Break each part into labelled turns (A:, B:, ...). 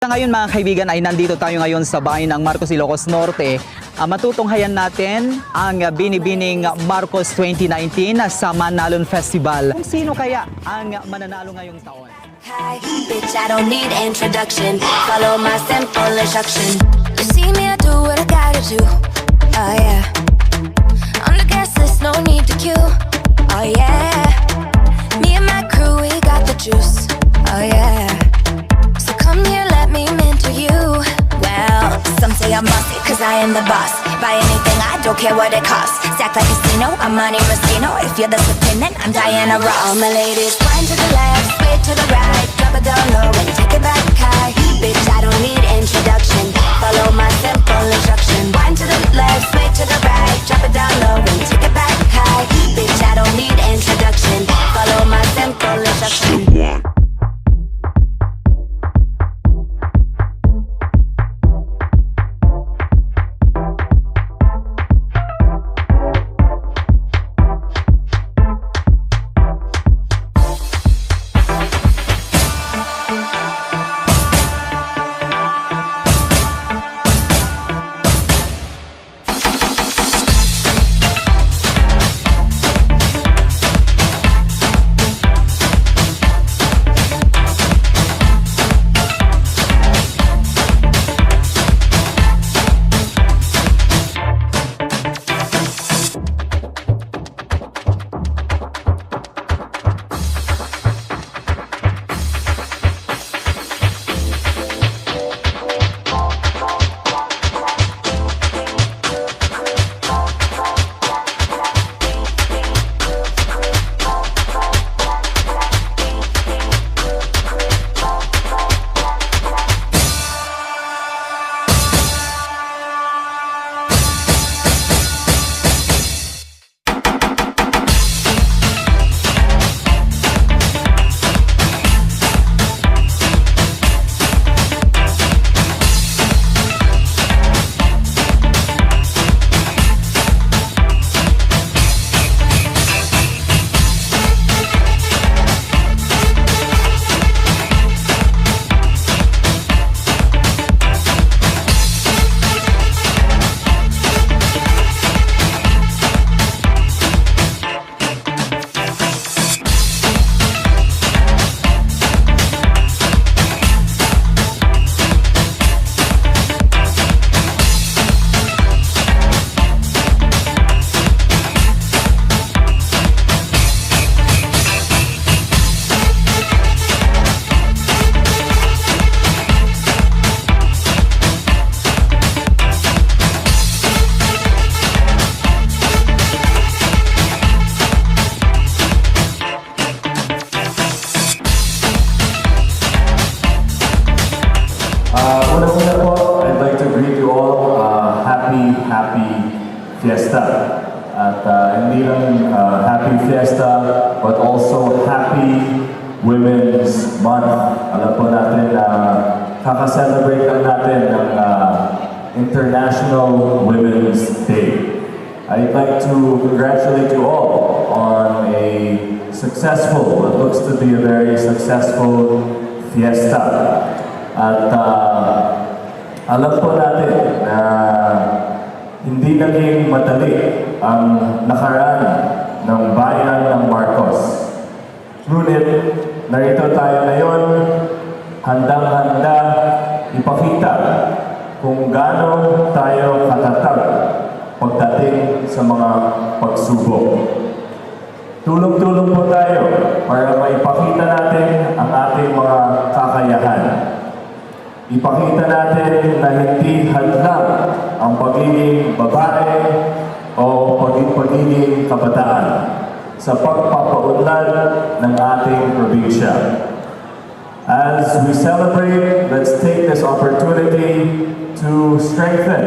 A: sa ngayon mga kaibigan ay nandito tayo ngayon sa bayan ng Marcos, Ilocos Norte. Matutunghayan natin ang Binibining Marcos 2019 sa Manalon Festival. Kung sino kaya ang mananalo ngayong taon?
B: Hi, bitch, I don't need introduction. Follow my simple instruction. You see me, I do what I gotta do. Oh yeah. On the guest list, no need to queue. Oh yeah. Me and my crew, we got the juice. Oh yeah. So come here, let me mentor you. Well, some say I'm bossy, cause I am the boss. Buy anything, I don't care what it costs. Stack like a casino, I'm Monte Rustino. If you're the supreme, then I'm Diana Ross. All my ladies, wind to the left, sway to the right. Drop it down low and take it back high. Bitch, I don't need introduction. Follow my simple instruction. Wind to the left, sway to the right. Drop it down low and take it back high. Bitch, I don't need introduction. Follow my simple instruction.
C: Una po, I'd like to greet you all. Happy Fiesta. At hindi lang Happy Fiesta, but also Happy Women's Month. Alam po natin na kaka-celebrate lang natin ng International Women's Day. I'd like to congratulate you all on a successful, what looks to be a very successful fiesta. At alam po natin na hindi naging madali ang nakaraan ng bayan ng Marcos. Ngunit narito tayo ngayon, handang-handa ipakita kung gaano tayo katatag pagdating sa mga pagsubok. Tulong-tulong po tayo para maipakita natin ang ating mga kakayahan. Ipakita natin na hindi hadlang ang pagiging babae o pagiging kabataan sa pagpapaunlad ng ating probinsya. As we celebrate, let's take this opportunity to strengthen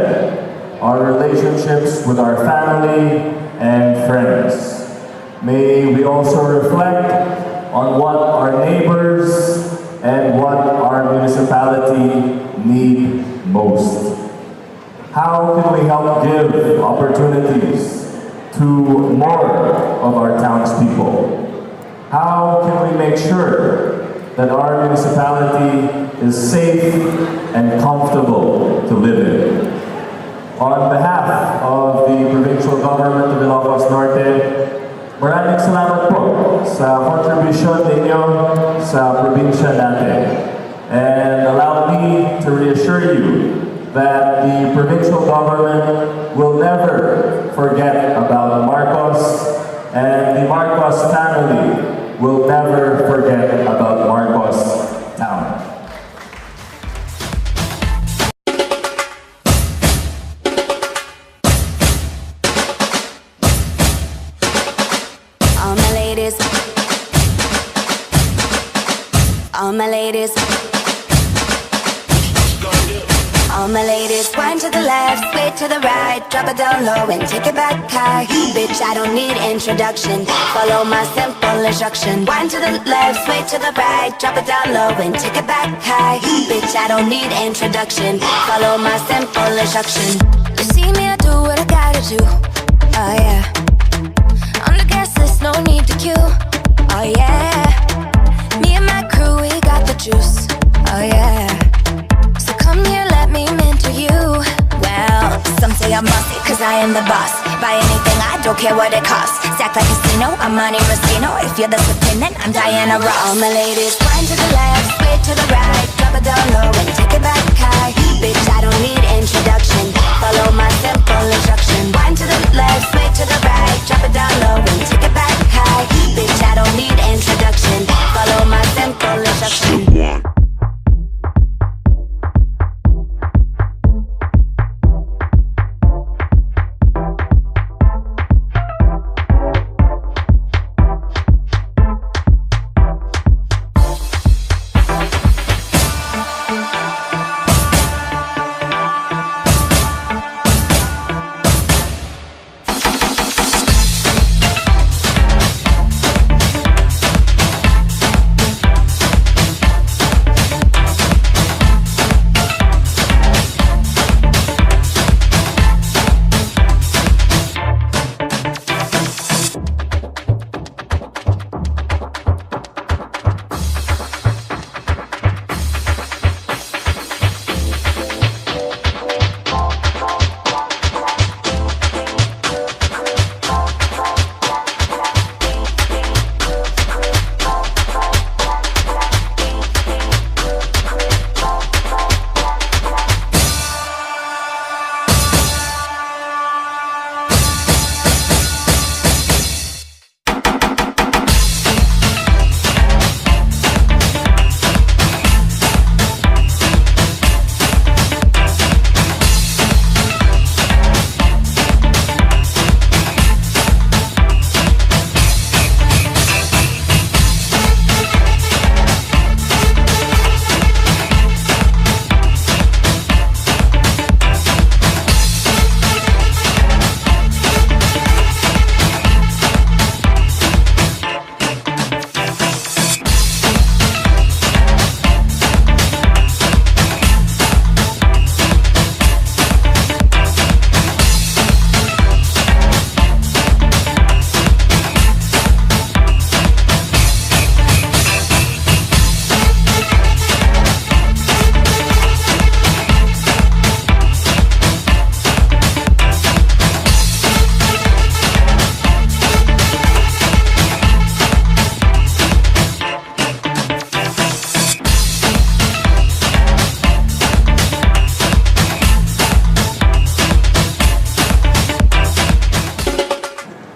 C: our relationships with our family and friends. May we also reflect on what our neighbors and what our municipality need most. How can we help give opportunities to more of our townspeople? How can we make sure that our municipality is safe and comfortable to live in. On behalf of the provincial government of Ilocos Norte, maraming salamat po sa contribution ninyo sa probinsya natin. And allow me to reassure you that the provincial government will never forget about Marcos, and the Marcos family will never forget about Marcos Town.
B: All my ladies, all my ladies, all my ladies, wind to the left, sway to the right, drop it down low and take it back high. Bitch, I don't need introduction, follow my simple instruction. Wind to the left, sway to the right, drop it down low and take it back high. Bitch, I don't need introduction, follow my simple instruction. You see me, I do what I gotta do, oh yeah. On the gas list, no need to queue, oh yeah. Me and my crew, we got the juice, oh yeah. So come here, let me mentor you. Well, some say I'm bossy, cause I am the boss. Buy anything, I don't care what it costs. Stack like casino, I'm Monte Rustino. If you're the Supreme, then I'm Diana Ross. All my ladies, wind to the left, sway to the right, drop it down low and take it back high. Bitch, I don't need introduction, follow my simple instruction. Wind to the left, sway to the right, drop it down low and take it back high. Bitch, I don't need introduction, follow my simple instruction.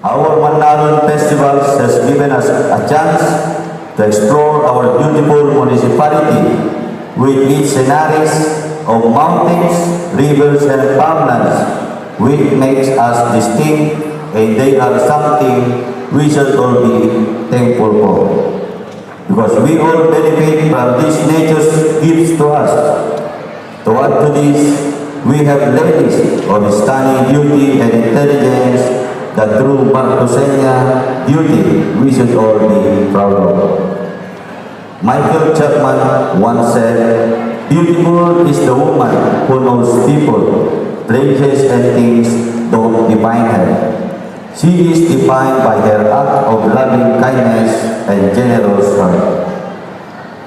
D: Our Mandaron Festivals has given us a chance to explore our beautiful municipality with its sceneries of mountains, rivers, and farmlands, which makes us distinct, and they are something we should all be thankful for. Because we all benefit from these nature's gifts to us. To add to this, we have ladies of stunning beauty and intelligence that through Marcosena beauty we should all be proud of. Michael Chapman once said, "Beautiful is the woman who knows people, places and things don't define her. She is defined by her act of loving kindness and generous heart."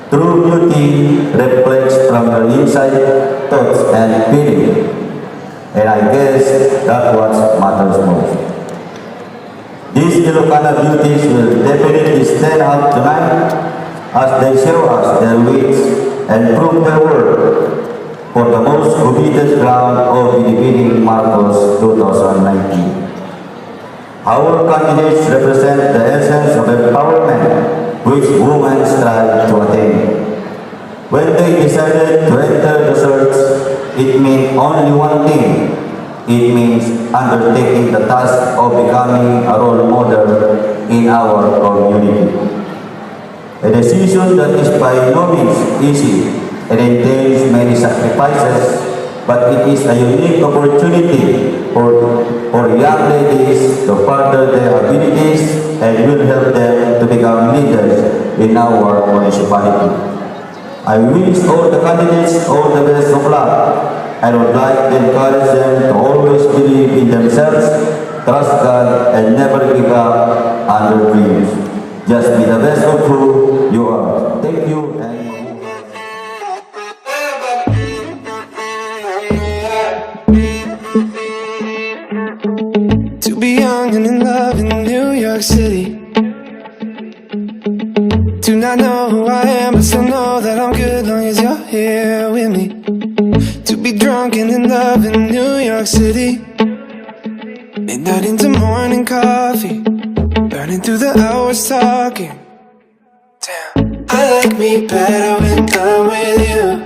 D: True beauty reflects from our inside thoughts and feelings. And I guess that's what matters most. These Ilocano beauties will definitely stand out tonight as they show us their wits and prove their worth for the most coveted crown of Binibining Marcos 2019. Our candidates represent the essence of empowerment which women strive to attain. When they decided to enter the search, it meant only one thing. It means undertaking the task of becoming a role model in our community. A decision that is by no means easy and entails many sacrifices, but it is a unique opportunity for young ladies to further their abilities and will help them to become leaders in our municipality. I wish all the candidates all the best of luck. I would like to encourage them to always believe in themselves, trust God, and never give up on their dreams. Just be the best of who you are. Thank you.
E: To be young and in love in New York City. Do not know who I am, but still know that I'm good long as you're here with me. To be drunk and in love in New York City. Midnight into morning coffee, burning through the hours talking. Damn, I like me better when I'm with you.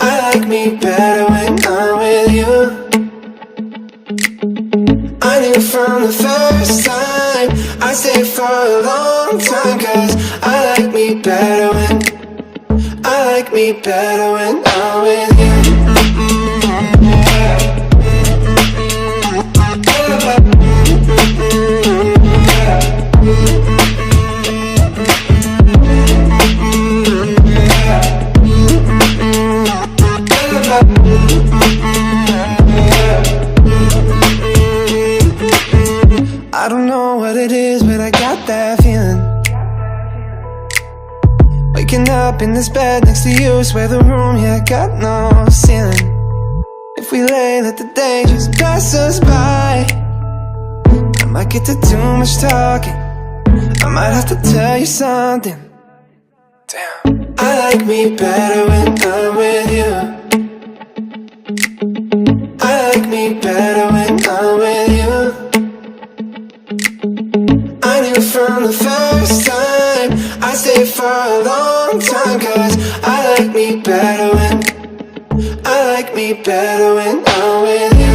E: I like me better when I'm with you. I knew from the first time I stayed for a long time, 'cause I like me better when I'm with you. I don't know what it is, but I got that feeling. Waking up in this bed next to you, swear the room, yeah, got no ceiling. If we lay, let the day just pass us by. I might get to too much talking, I might have to tell you something. Damn, I like me better when I'm with you. I like me better when I'm with you. I knew from the first time I stayed for a long time, 'cause I like me better when I'm with you.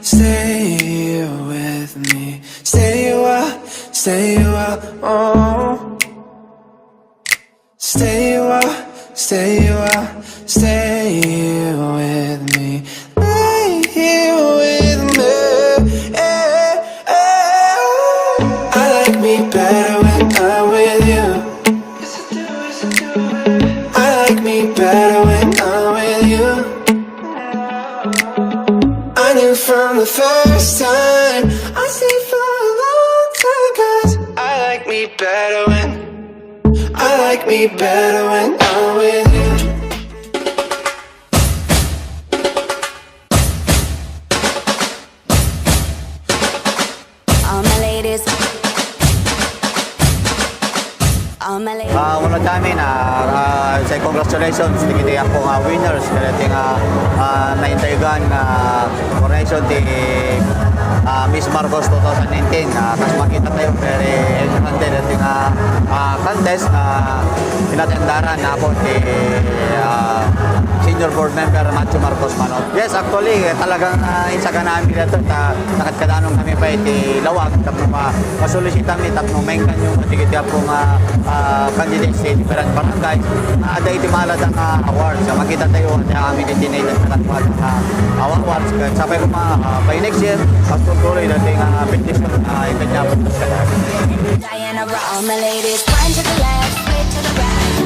E: Stay with me. Stay a while, oh. Stay a while, stay with me. Lay here with me. I like me better when I'm with you. I like me better when I'm with you. I knew from the first time I stayed for a long time, 'cause I like me better when I'm with you.
B: All my ladies. All my ladies.
D: Muna kami say congratulations di kita po winners kaya na-interviewan coronation di Miss Marcos 2019 kas makita tayo pero endurante at contest na tinatandaran na po di
F: Senior Board Member Macho Marcos Manot. Yes, actually, talagang isa ka namin dito, nakatkadanong kami pa iti lawag, tapno masulisita mi, tapno mengkan yung matigit pong candidates sa different barangay, ada iti malad ang awards. Makita tayo, kami ditinated sa katwad awards. Sabay ko by next year, at tuloy natin petition na ikanyabot sa
B: Diana Raw, my ladies, one to the left, switch to the right.